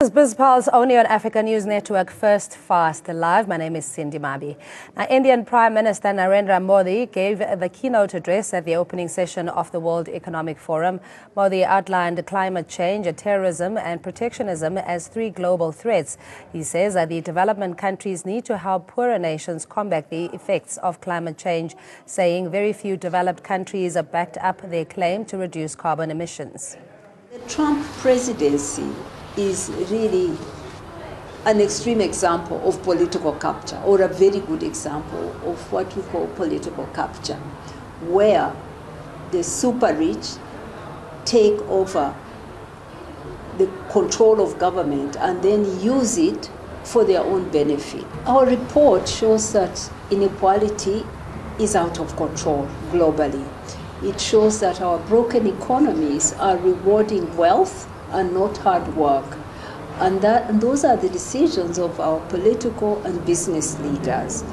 This is BizPulse, only on Africa News Network, first fast live. My name is Cindy Mabi. Now, Indian Prime Minister Narendra Modi gave the keynote address at the opening session of the World Economic Forum. Modi outlined climate change, terrorism and protectionism as three global threats. He says that the development countries need to help poorer nations combat the effects of climate change, saying very few developed countries have backed up their claim to reduce carbon emissions. The Trump presidency is really an extreme example of political capture, or a very good example of what we call political capture, where the super rich take over the control of government and then use it for their own benefit. Our report shows that inequality is out of control globally. It shows that our broken economies are rewarding wealth and not hard work. And those are the decisions of our political and business leaders.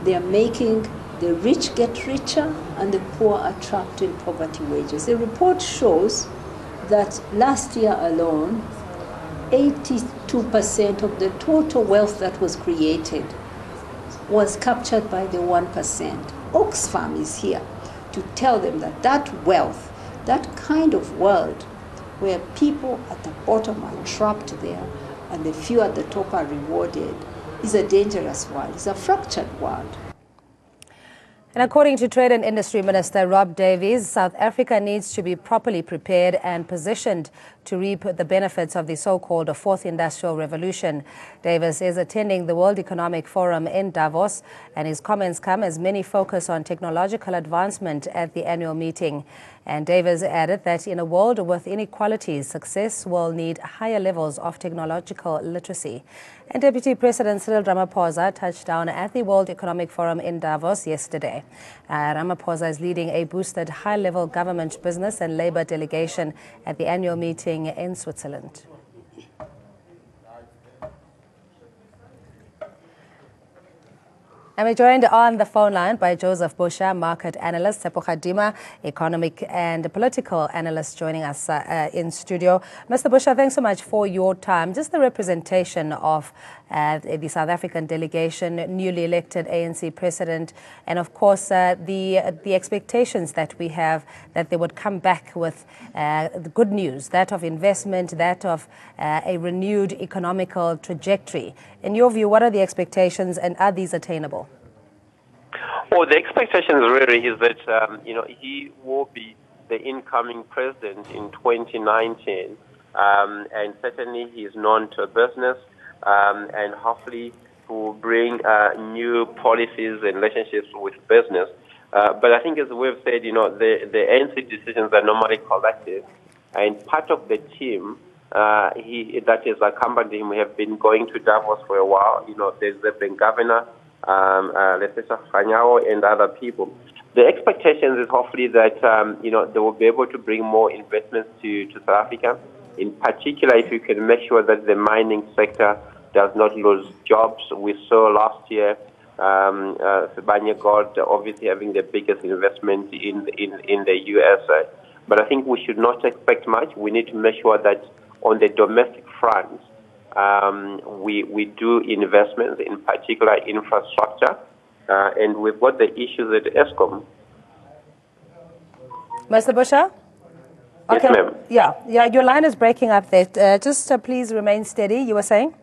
They are making the rich get richer and the poor are trapped in poverty wages. The report shows that last year alone, 82% of the total wealth that was created was captured by the 1%. Oxfam is here to tell them that that wealth, that kind of world where people at the bottom are trapped there and the few at the top are rewarded, is a dangerous world. It's a fractured world. And according to Trade and Industry Minister Rob Davies, South Africa needs to be properly prepared and positioned to reap the benefits of the so-called Fourth Industrial Revolution. Davies is attending the World Economic Forum in Davos, and his comments come as many focus on technological advancement at the annual meeting. And Davies added that in a world with inequalities, success will need higher levels of technological literacy. And Deputy President Cyril Ramaphosa touched down at the World Economic Forum in Davos yesterday. Ramaphosa is leading a boosted high-level government, business and labor delegation at the annual meeting in Switzerland. And we're joined on the phone line by Joseph Busha, market analyst, Tsepo Khadima, economic and political analyst, joining us in studio. Mr. Busha, thanks so much for your time. Just the representation of the South African delegation, newly elected ANC president, and of course the expectations that we have that they would come back with the good news, that of investment, that of a renewed economical trajectory. In your view, what are the expectations and are these attainable? Well, the expectations really is that, he will be the incoming president in 2019, and certainly he is known to business, and hopefully to bring new policies and relationships with business. But I think, as we've said, the ANC decisions are normally collective, and part of the team that is accompanied him, we have been going to Davos for a while. There's the governor, Lesesa Khanyawo, and other people. The expectations is hopefully that they will be able to bring more investments to South Africa. In particular, if you can make sure that the mining sector does not lose jobs. We saw last year Sibanye Gold obviously having the biggest investment in the US. But I think we should not expect much. We need to make sure that on the domestic front, we do investments, in particular infrastructure, and we've got the issues at ESCOM. Mr. Busha? Okay. Yes, ma'am. Yeah, your line is breaking up there. Just please remain steady. You were saying?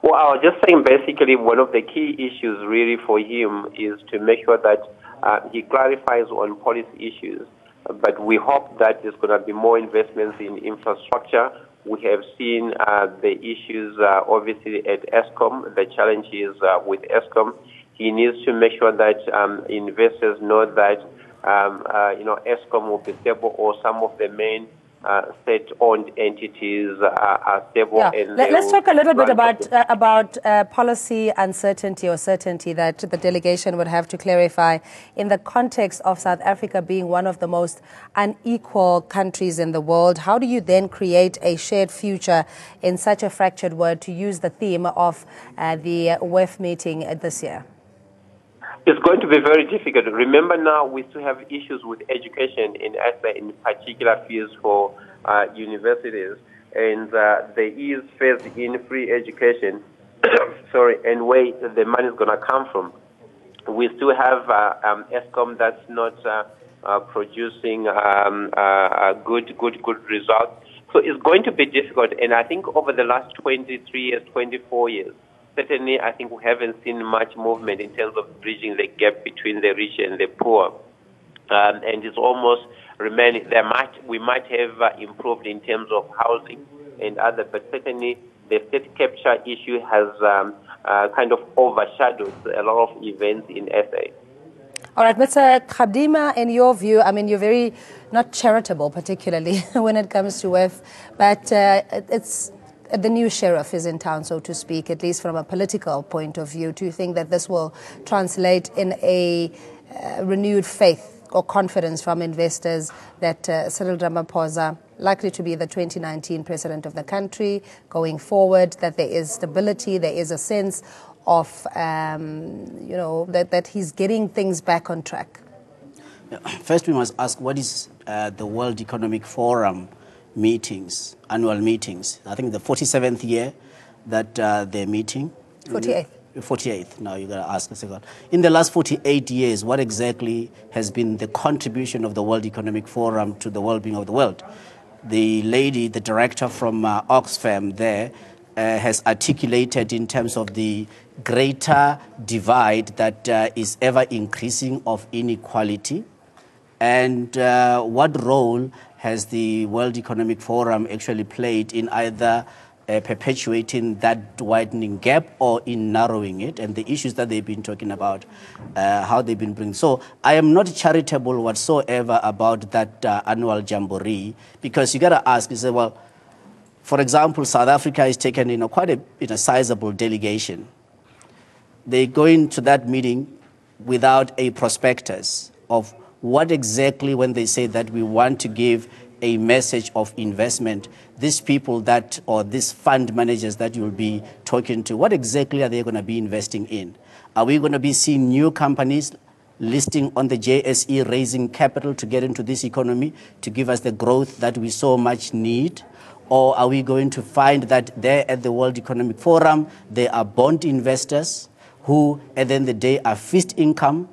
Well, I was just saying basically one of the key issues really for him is to make sure that he clarifies on policy issues. But we hope that there's going to be more investments in infrastructure. We have seen the issues, obviously, at ESCOM, the challenges with ESCOM. He needs to make sure that investors know that, ESCOM will be stable, or some of the main state-owned entities are stable. Yeah. And let's talk a little bit about policy uncertainty or certainty that the delegation would have to clarify in the context of South Africa being one of the most unequal countries in the world. How do you then create a shared future in such a fractured world, to use the theme of the WEF meeting this year? It's going to be very difficult. Remember now, we still have issues with education in particular fields for universities. and there is phased in free education, sorry, and where the money is going to come from. We still have ESCOM that's not producing good results. So it's going to be difficult. And I think over the last 23 years, 24 years, certainly I think we haven't seen much movement in terms of bridging the gap between the rich and the poor. And it's almost remaining. We might have improved in terms of housing and other, but certainly the state capture issue has kind of overshadowed a lot of events in SA. All right, Mr. Khabdima, in your view, I mean, you're very not charitable, particularly when it comes to WEF, but it's the new sheriff is in town, so to speak, at least from a political point of view. Do you think that this will translate in a renewed faith or confidence from investors that Cyril Ramaphosa, likely to be the 2019 president of the country going forward, that there is stability, there is a sense of, that he's getting things back on track? First, we must ask, what is the World Economic Forum meetings, annual meetings? I think the 47th year that they're meeting. 48th. 48th. Now you got to ask a second. In the last 48 years, what exactly has been the contribution of the World Economic Forum to the well-being of the world? The lady, the director from Oxfam there, has articulated in terms of the greater divide that is ever increasing of inequality, and what role has the World Economic Forum actually played in either perpetuating that widening gap or in narrowing it, and the issues that they've been talking about, how they've been bringing. So I am not charitable whatsoever about that annual jamboree, because you got to ask, you say, well, for example, South Africa is taken in quite a sizable delegation. They go into that meeting without a prospectus of what exactly, when they say that we want to give a message of investment, these people that, or these fund managers that you'll be talking to, what exactly are they going to be investing in? Are we going to be seeing new companies listing on the JSE, raising capital to get into this economy, to give us the growth that we so much need? Or are we going to find that there at the World Economic Forum, there are bond investors who, at the end of the day, are fixed income,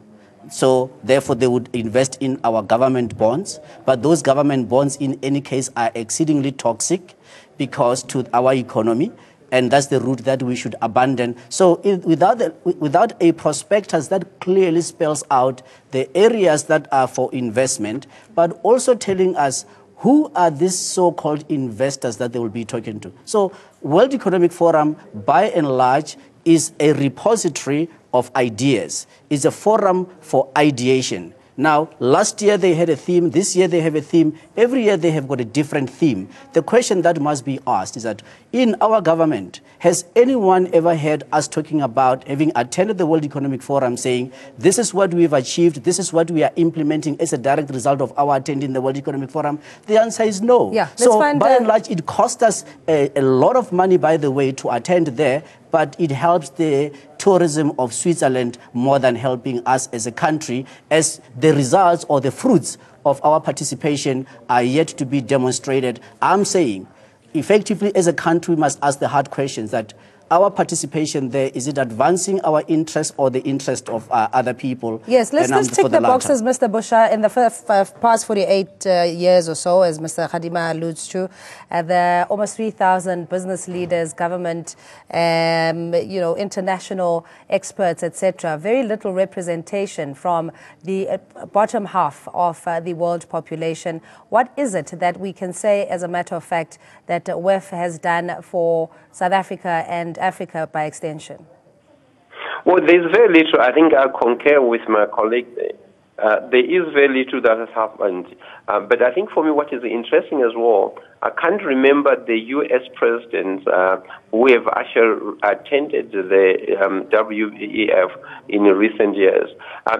so therefore they would invest in our government bonds, but those government bonds in any case are exceedingly toxic because to our economy, and that's the route that we should abandon. So without a prospectus that clearly spells out the areas that are for investment, but also telling us who are these so-called investors that they will be talking to. So World Economic Forum, by and large, is a repository of ideas. It's a forum for ideation. Now, last year they had a theme, this year they have a theme, every year they have got a different theme. The question that must be asked is that in our government, has anyone ever heard us talking about having attended the World Economic Forum saying, this is what we've achieved, this is what we are implementing as a direct result of our attending the World Economic Forum? The answer is no. Yeah, so by and large, it cost us a lot of money, by the way, to attend there, but it helps the tourism of Switzerland more than helping us as a country, as the results or the fruits of our participation are yet to be demonstrated. I'm saying, effectively, as a country, we must ask the hard questions that our participation there, is it advancing our interest or the interest of other people? Yes, let's tick the boxes, Mr. Busha. In the past 48 years or so, as Mr. Khabdima alludes to, there are almost 3,000 business leaders, government, international experts, etc. Very little representation from the bottom half of the world population. What is it that we can say, as a matter of fact, that WEF has done for South Africa and Africa by extension? Well, there's very little. I think I concur with my colleague there. There is very little that has happened. But I think for me what is interesting as well, I can't remember the U.S. presidents who have actually attended the WEF in recent years.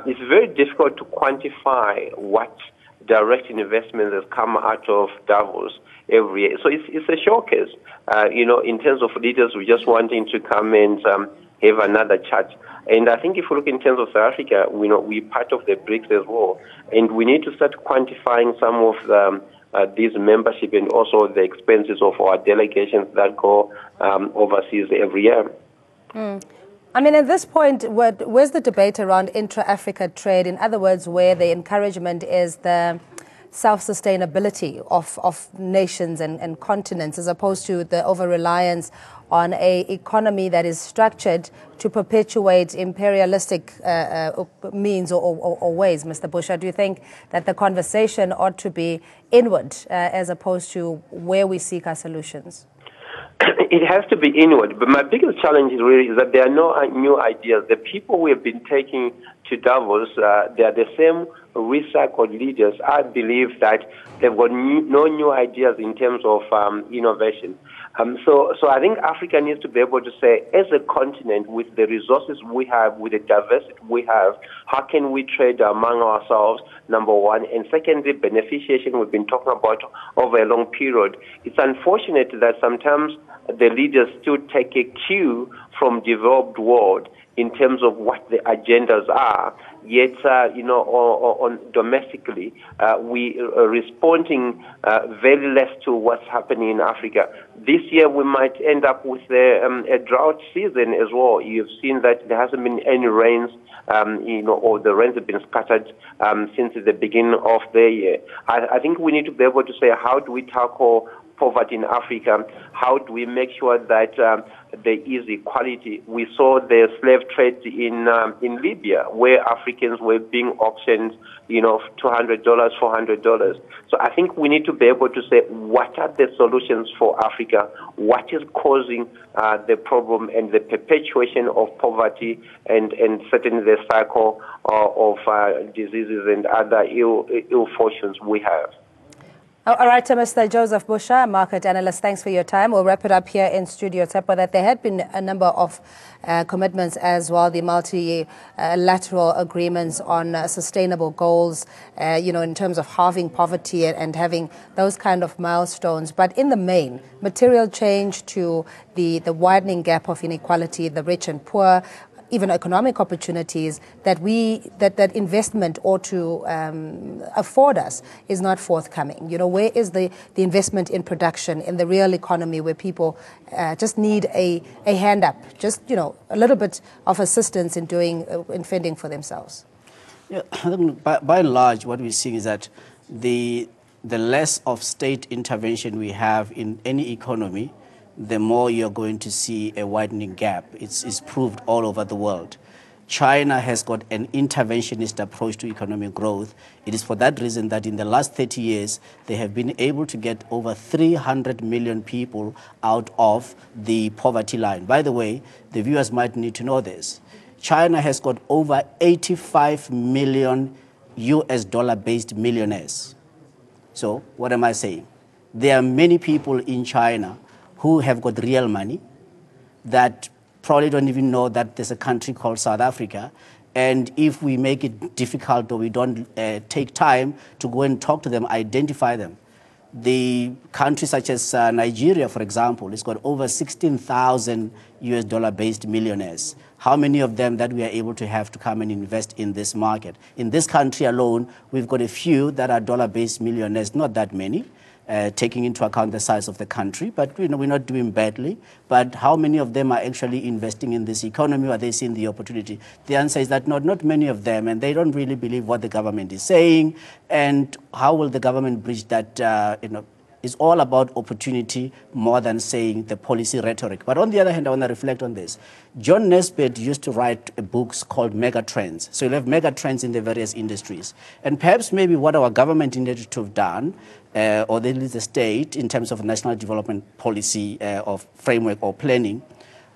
It's very difficult to quantify what direct investment has come out of Davos every year. So it's a showcase, in terms of leaders who just wanting to come and have another chat. And I think if we look in terms of South Africa, we're part of the BRICS as well. And we need to start quantifying some of this membership and also the expenses of our delegations that go overseas every year. I mean, at this point, where's the debate around intra-Africa trade? In other words, where the encouragement is the self-sustainability of nations and continents, as opposed to the over-reliance on an economy that is structured to perpetuate imperialistic means or ways, Mr. Busha? Do you think that the conversation ought to be inward as opposed to where we seek our solutions? It has to be inward, but my biggest challenge is really that there are no new ideas. The people we have been taking to Davos, they are the same recycled leaders. I believe that they've got no new ideas in terms of innovation. So I think Africa needs to be able to say, as a continent, with the resources we have, with the diversity we have, how can we trade among ourselves, number one, and secondly, beneficiation we've been talking about over a long period. It's unfortunate that sometimes the leaders still take a cue from developed world in terms of what the agendas are, yet, domestically, we are responding very less to what's happening in Africa. This year, we might end up with a drought season as well. You've seen that there hasn't been any rains, or the rains have been scattered since the beginning of the year. I think we need to be able to say, how do we tackle poverty in Africa? How do we make sure that there is equality? We saw the slave trade in Libya, where Africans were being auctioned, $200, $400. So I think we need to be able to say, what are the solutions for Africa? What is causing the problem and the perpetuation of poverty and certainly the cycle of diseases and other ill fortunes we have? All right, Mr. Joseph Busha, market analyst, thanks for your time. We'll wrap it up here in Studio Tepa, that there had been a number of commitments as well, the multilateral agreements on sustainable goals, in terms of halving poverty and having those kind of milestones. But in the main, material change to the widening gap of inequality, the rich and poor, even economic opportunities that investment ought to afford us is not forthcoming. Where is the investment in production, in the real economy, where people just need a hand up, just, a little bit of assistance in fending for themselves? Yeah, I think by and large, what we're seeing is that the less of state intervention we have in any economy, the more you're going to see a widening gap. It's proved all over the world. China has got an interventionist approach to economic growth. It is for that reason that in the last 30 years, they have been able to get over 300 million people out of the poverty line. By the way, the viewers might need to know this. China has got over 85 million US dollar-based millionaires. So what am I saying? There are many people in China who have got real money that probably don't even know that there's a country called South Africa. And if we make it difficult or we don't take time to go and talk to them, identify them. The countries such as Nigeria, for example, has got over 16,000 US dollar-based millionaires. How many of them that we are able to have to come and invest in this market? In this country alone, we've got a few that are dollar-based millionaires, not that many. Taking into account the size of the country, but we're not doing badly. But how many of them are actually investing in this economy? Are they seeing the opportunity? The answer is that not many of them, and they don't really believe what the government is saying. And how will the government bridge that? It's all about opportunity more than saying the policy rhetoric. But on the other hand, I want to reflect on this. John Nesbitt used to write books called mega trends. So you'll have mega trends in the various industries. And perhaps maybe what our government needed to have done, or the state in terms of national development policy of framework or planning,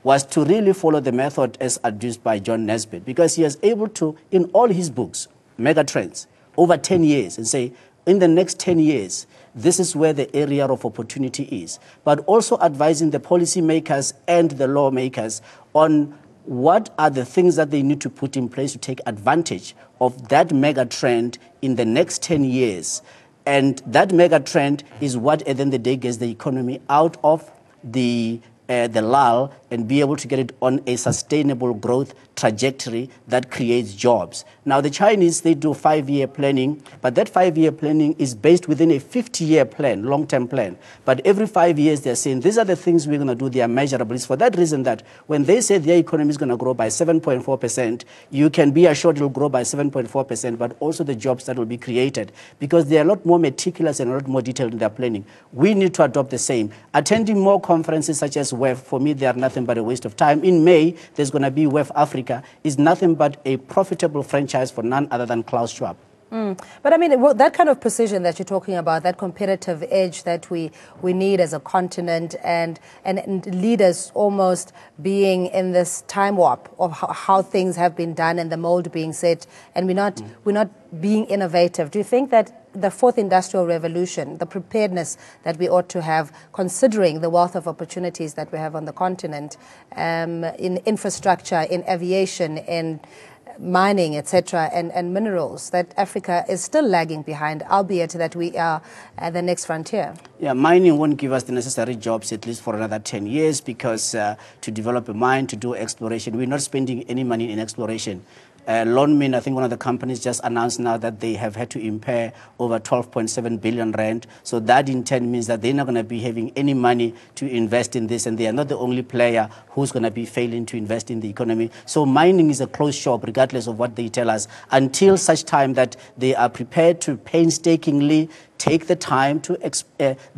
was to really follow the method as adduced by John Nesbitt, because he was able to, in all his books, mega trends, over 10 years, and say, in the next 10 years, this is where the area of opportunity is. But also advising the policymakers and the lawmakers on what are the things that they need to put in place to take advantage of that mega trend in the next 10 years. And that mega trend is what at the end of the day gets the economy out of the the lull and be able to get it on a sustainable growth trajectory that creates jobs. Now, the Chinese, they do 5-year planning, but that 5-year planning is based within a 50-year plan, long-term plan. But every 5 years, they're saying, these are the things we're going to do, they are measurable. It's for that reason that when they say their economy is going to grow by 7.4%, you can be assured it will grow by 7.4%, but also the jobs that will be created, because they are a lot more meticulous and a lot more detailed in their planning. We need to adopt the same. Attending more conferences such as WEF, for me, they are nothing but a waste of time. In May, there's going to be WEF Africa. Is nothing but a profitable franchise for none other than Klaus Schwab. But I mean, that kind of precision that you're talking about, that competitive edge that we need as a continent, and leaders almost being in this time warp of how things have been done and the mold being set, and we're not being innovative. Do you think that the fourth industrial revolution, the preparedness that we ought to have, considering the wealth of opportunities that we have on the continent, in infrastructure, in aviation, in mining, etc., and minerals, that Africa is still lagging behind, albeit that we are at the next frontier? Yeah, mining won't give us the necessary jobs at least for another 10 years because to develop a mine, to do exploration, we're not spending any money in exploration. Lonmin, I think one of the companies just announced now that they have had to impair over 12.7 billion rand. So that in turn means that they're not going to be having any money to invest in this, and they are not the only player who's going to be failing to invest in the economy. So mining is a closed shop, regardless of what they tell us, until such time that they are prepared to painstakingly take the time to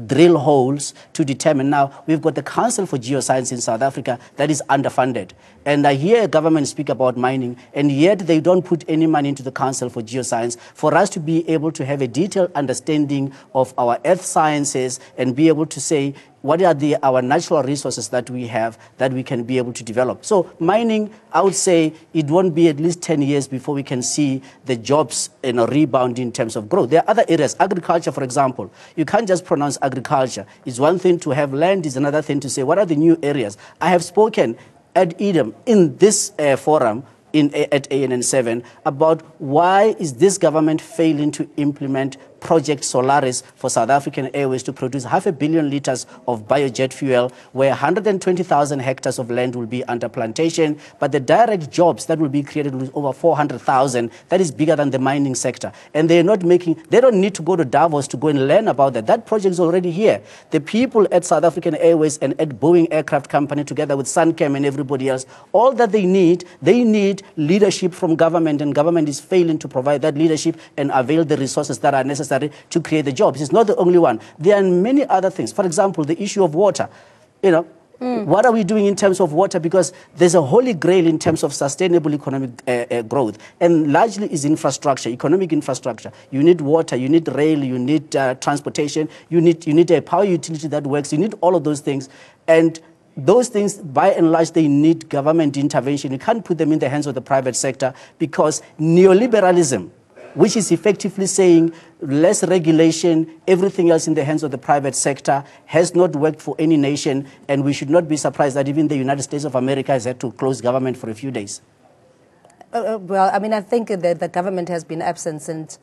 drill holes to determine. Now, we've got the Council for Geoscience in South Africa that is underfunded. And I hear government speak about mining, and yet they don't put any money into the Council for Geoscience for us to be able to have a detailed understanding of our earth sciences and be able to say, what are our natural resources that we have that we can be able to develop? So mining, I would say it won't be at least 10 years before we can see the jobs rebound in terms of growth. There are other areas, agriculture, for example. You can't just pronounce agriculture. It's one thing to have land, it's another thing to say, what are the new areas? I have spoken ad idem in this forum at ANN7 about why is this government failing to implement Project Solaris for South African Airways to produce 500 million litres of biojet fuel, where 120,000 hectares of land will be under plantation, but the direct jobs that will be created with over 400,000, that is bigger than the mining sector. And they don't need to go to Davos to go and learn about that. That project is already here. The people at South African Airways and at Boeing Aircraft Company, together with Sunchem and everybody else, all that they need leadership from government, and government is failing to provide that leadership and avail the resources that are necessary to create the jobs. It's not the only one. There are many other things. For example, the issue of water. What are we doing in terms of water? Because there's a holy grail in terms of sustainable economic growth, and largely is infrastructure, economic infrastructure. You need water, you need rail, you need transportation, you need a power utility that works, you need all of those things. And those things, by and large, they need government intervention. You can't put them in the hands of the private sector, because neoliberalism, which is effectively saying less regulation, everything else in the hands of the private sector, has not worked for any nation, and we should not be surprised that even the United States of America has had to close government for a few days. Well, I mean, I think the government has been absent since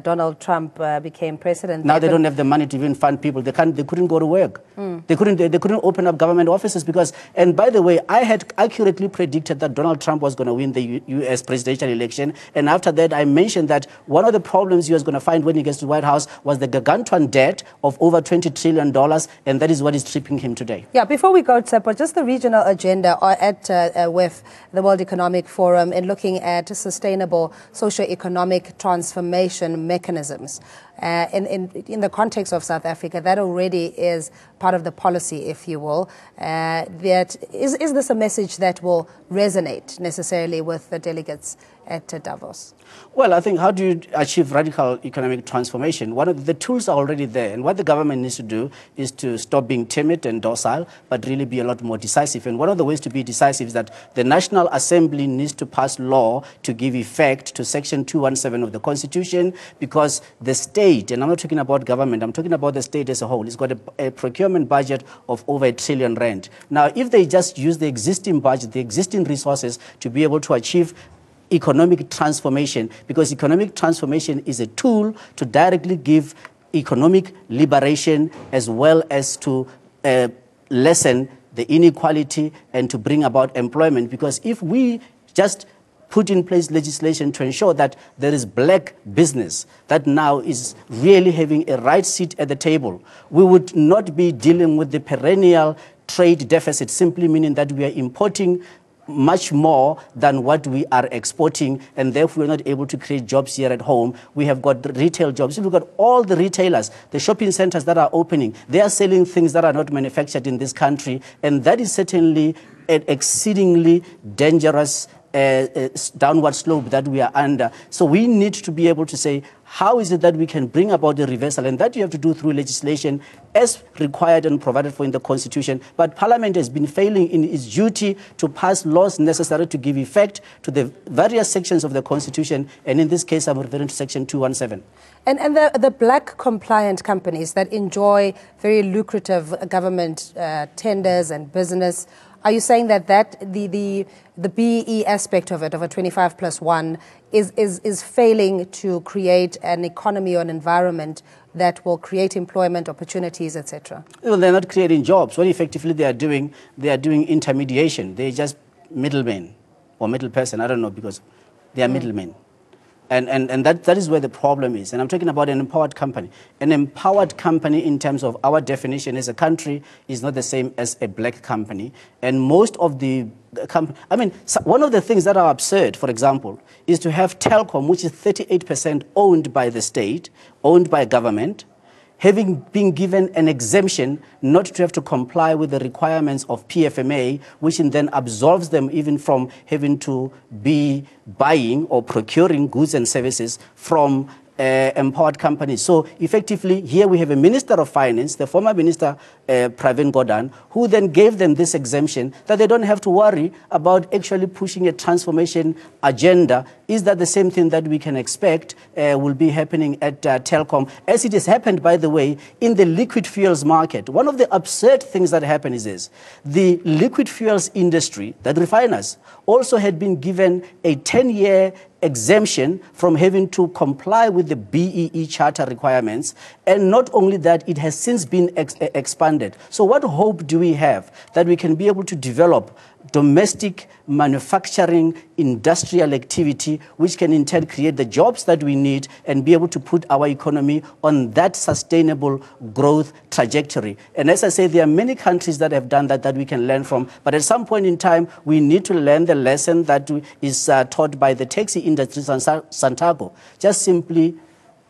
Donald Trump became president. Now they don't have the money to even fund people. They couldn't go to work. They couldn't open up government offices because. And by the way, I had accurately predicted that Donald Trump was going to win the U.S. presidential election. And after that, I mentioned that one of the problems he was going to find when he gets to the White House was the gargantuan debt of over $20 trillion, and that is what is tripping him today. Yeah. Before we go, Tsepo, just the regional agenda at WEF, the World Economic Forum, in looking at sustainable socio-economic transformation mechanisms. In the context of South Africa, that already is part of the policy, if you will. Is this a message that will resonate necessarily with the delegates at Davos? Well, I think how do you achieve radical economic transformation? One of the tools are already there, and what the government needs to do is to stop being timid and docile, but really be a lot more decisive. And one of the ways to be decisive is that the National Assembly needs to pass law to give effect to Section 217 of the Constitution, because the state, and I'm not talking about government, I'm talking about the state as a whole, it's got a procurement budget of over R1 trillion. Now, if they just use the existing budget, the existing resources to be able to achieve economic transformation, because economic transformation is a tool to directly give economic liberation as well as to lessen the inequality and to bring about employment. Because if we just put in place legislation to ensure that there is black business that now is really having a right seat at the table, we would not be dealing with the perennial trade deficit, simply meaning that we are importing much more than what we are exporting, and therefore we're not able to create jobs here at home. We have got retail jobs. If you look at all the retailers, the shopping centers that are opening, they are selling things that are not manufactured in this country, and that is certainly an exceedingly dangerous downward slope that we are under. So we need to be able to say, how is it that we can bring about a reversal? And that you have to do through legislation as required and provided for in the Constitution. But Parliament has been failing in its duty to pass laws necessary to give effect to the various sections of the Constitution. And in this case, I'm referring to Section 217. And the black compliant companies that enjoy very lucrative government tenders and business, are you saying that the BEE aspect of it, of a 25+1, is failing to create an economy or an environment that will create employment opportunities, etc.? Well, they're not creating jobs. What effectively they are doing intermediation. They're just middlemen or middle person. I don't know, because they are middlemen. And that is where the problem is. And I'm talking about an empowered company. An empowered company, in terms of our definition as a country, is not the same as a black company. And most of the one of the things that are absurd, for example, is to have Telkom, which is 38% owned by the state, owned by government, having been given an exemption not to have to comply with the requirements of PFMA, which then absolves them even from having to be buying or procuring goods and services from empowered companies. So effectively, here we have a Minister of Finance, the former Minister Pravin Gordhan, who then gave them this exemption that they don't have to worry about actually pushing a transformation agenda. Is that the same thing that we can expect will be happening at Telkom, as it has happened, by the way, in the liquid fuels market? One of the absurd things that happen is this: the liquid fuels industry, that refiners, also had been given a 10-year exemption from having to comply with the BEE charter requirements. And not only that, it has since been expanded. So what hope do we have that we can be able to develop domestic manufacturing industrial activity, which can in turn create the jobs that we need and be able to put our economy on that sustainable growth trajectory? And as I say, there are many countries that have done that we can learn from. But at some point in time, we need to learn the lesson that is taught by the taxi industry, Santago. Just simply,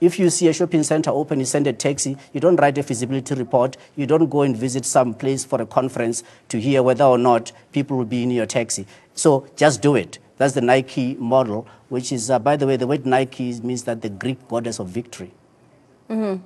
if you see a shopping center open, you send a taxi, you don't write a feasibility report, you don't go and visit some place for a conference to hear whether or not people will be in your taxi. So just do it. That's the Nike model, which is, by the way, the word Nike means that the Greek goddess of victory. Mm-hmm.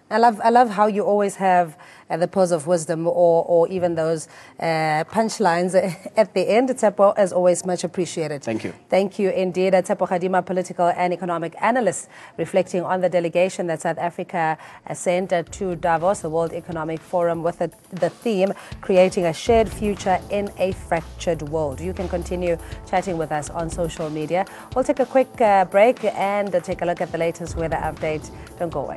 I love how you always have the pearls of wisdom or even those punchlines at the end. Tsepo, as always, much appreciated. Thank you. Thank you indeed. Tsepo Khadima, political and economic analyst, reflecting on the delegation that South Africa sent to Davos, the World Economic Forum, with the theme, Creating a Shared Future in a Fractured World. You can continue chatting with us on social media. We'll take a quick break and take a look at the latest weather update. Don't go away.